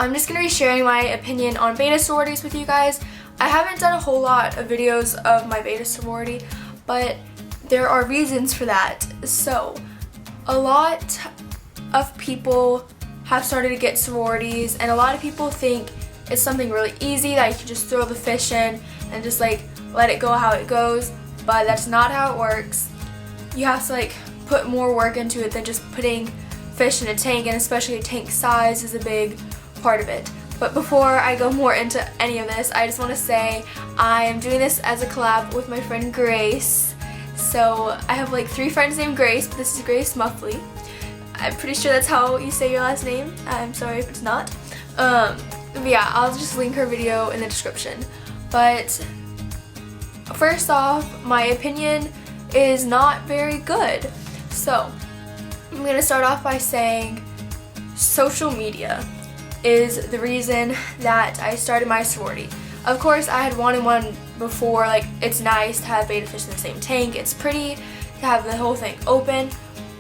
I'm just going to be sharing my opinion on beta sororities with you guys. I haven't done a whole lot of videos of my beta sorority, but there are reasons for that. So, a lot of people have started to get sororities, and a lot of people think it's something really easy that you can just throw the fish in and just like let it go how it goes, but that's not how it works. You have to like put more work into it than just putting fish in a tank, and especially tank size is a big part of it. But before I go more into any of this, I just want to say I am doing this as a collab with my friend Grace. So I have like 3 friends named Grace, but this is Grace Muffley. I'm pretty sure that's how you say your last name. I'm sorry if it's not. But yeah, I'll just link her video in the description. But first off, my opinion is not very good. So I'm going to start off by saying social media is the reason that I started my sorority. Of course, I had wanted one before. Like, it's nice to have beta fish in the same tank. It's pretty to have the whole thing open.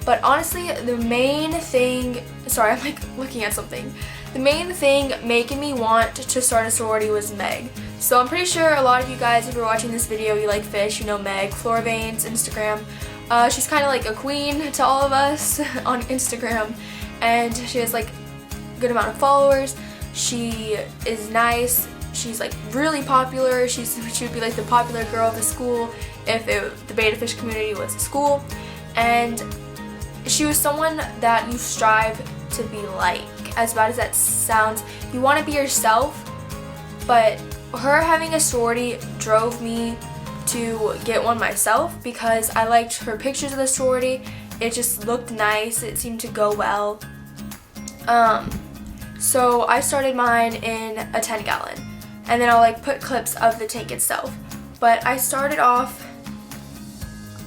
But honestly, the main thing, sorry, I'm like looking at something. The main thing making me want to start a sorority was Meg. So I'm pretty sure a lot of you guys, if you're watching this video, you like fish, you know Meg, Floorveins, Instagram. She's kind of like a queen to all of us on Instagram, and she has like a good amount of followers. She is nice. She's like really popular. She would be like the popular girl of the school if the beta fish community was a school. And she was someone that you strive to be like. As bad as that sounds, you want to be yourself, but her having a sorority drove me to get one myself because I liked her pictures of the sorority. It just looked nice. It seemed to go well. So I started mine in a 10-gallon, and then I'll like put clips of the tank itself. But I started off,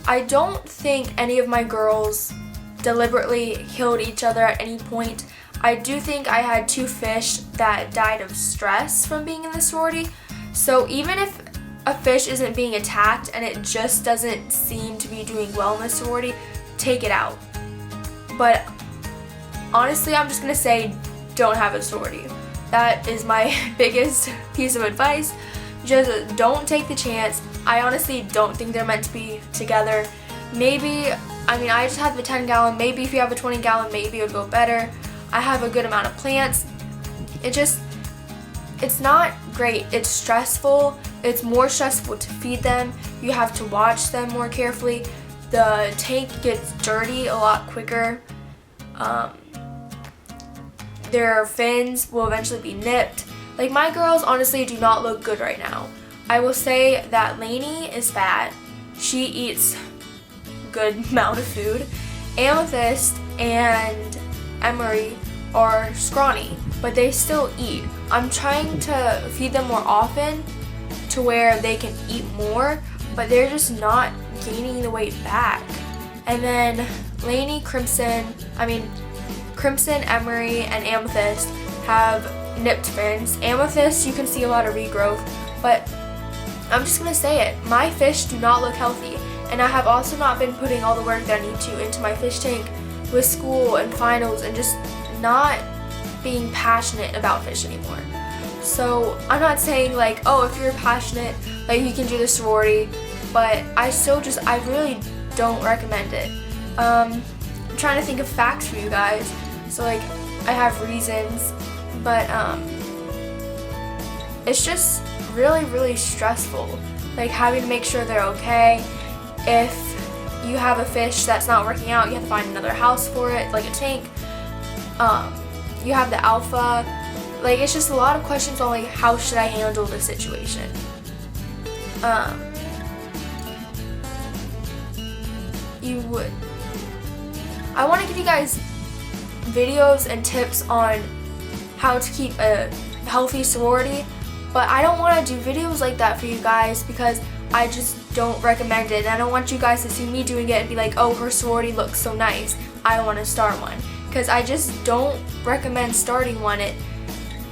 I don't think any of my girls deliberately killed each other at any point. I do think I had 2 fish that died of stress from being in the sorority. So even if a fish isn't being attacked and it just doesn't seem to be doing well in the sorority, take it out. But honestly, I'm just going to say don't have a sorority. That is my biggest piece of advice. Just don't take the chance. I honestly don't think they're meant to be together. Maybe, I mean, I just have the 10-gallon. Maybe if you have a 20-gallon, maybe it would go better. I have a good amount of plants. It's not great. It's stressful. It's more stressful to feed them. You have to watch them more carefully. The tank gets dirty a lot quicker. Their fins will eventually be nipped. Like, my girls honestly do not look good right now. I will say that Lainey is fat. She eats a good amount of food. Amethyst and Emery are scrawny, but they still eat. I'm trying to feed them more often to where they can eat more, but they're just not gaining the weight back. And then Lainey, Crimson, Emery, and Amethyst have nipped fins. Amethyst, you can see a lot of regrowth, but I'm just gonna say it. My fish do not look healthy, and I have also not been putting all the work that I need to into my fish tank with school and finals and just not being passionate about fish anymore. So I'm not saying like, oh, if you're passionate, like you can do the sorority, but I really don't recommend it. I'm trying to think of facts for you guys. So like, I have reasons, but it's just really, really stressful. Like having to make sure they're okay. If you have a fish that's not working out, you have to find another house for it, like a tank. You have the alpha. Like, it's just a lot of questions on like how should I handle the situation. I want to give you guys videos and tips on how to keep a healthy sorority, but I don't want to do videos like that for you guys because I just don't recommend it, and I don't want you guys to see me doing it and be like, oh, her sorority looks so nice, I want to start one, because I just don't recommend starting one.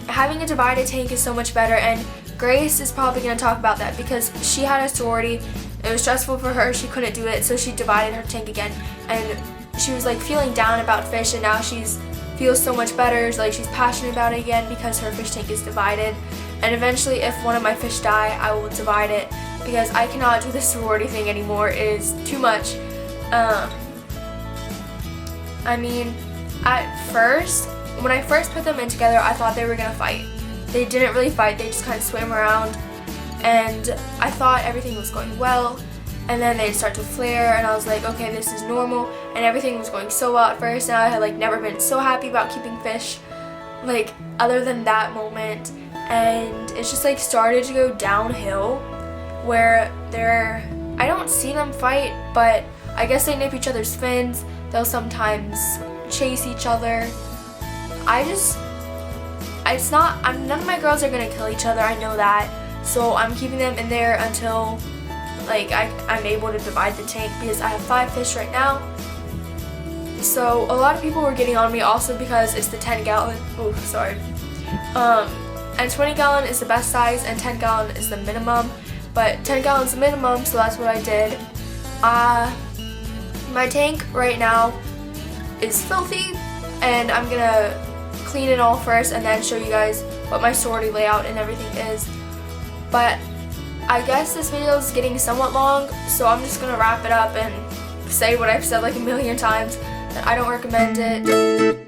Having a divided tank is so much better, and Grace is probably going to talk about that because she had a sorority. It was stressful for her, she couldn't do it, so she divided her tank again, and she was like feeling down about fish, and now she's feels so much better. Like, she's passionate about it again because her fish tank is divided. And eventually, if one of my fish die, I will divide it because I cannot do the sorority thing anymore. It is too much. I mean, at first, when I first put them in together, I thought they were gonna fight. They didn't really fight, they just kind of swam around, and I thought everything was going well, and then they'd start to flare, and I was like, okay, this is normal, and everything was going so well at first, and I had like never been so happy about keeping fish, like, other than that moment, and it's just like started to go downhill, where I don't see them fight, but I guess they nip each other's fins. They'll sometimes chase each other. None of my girls are gonna kill each other, I know that. So I'm keeping them in there until like I'm able to divide the tank because I have 5 fish right now. So a lot of people were getting on me also because it's the 10 gallon. Oh, sorry. And 20 gallon is the best size and 10 gallon is the minimum. But 10 gallons the minimum, so that's what I did. My tank right now is filthy, and I'm gonna clean it all first and then show you guys what my sorority layout and everything is. But I guess this video is getting somewhat long, so I'm just gonna wrap it up and say what I've said like a million times, that I don't recommend it.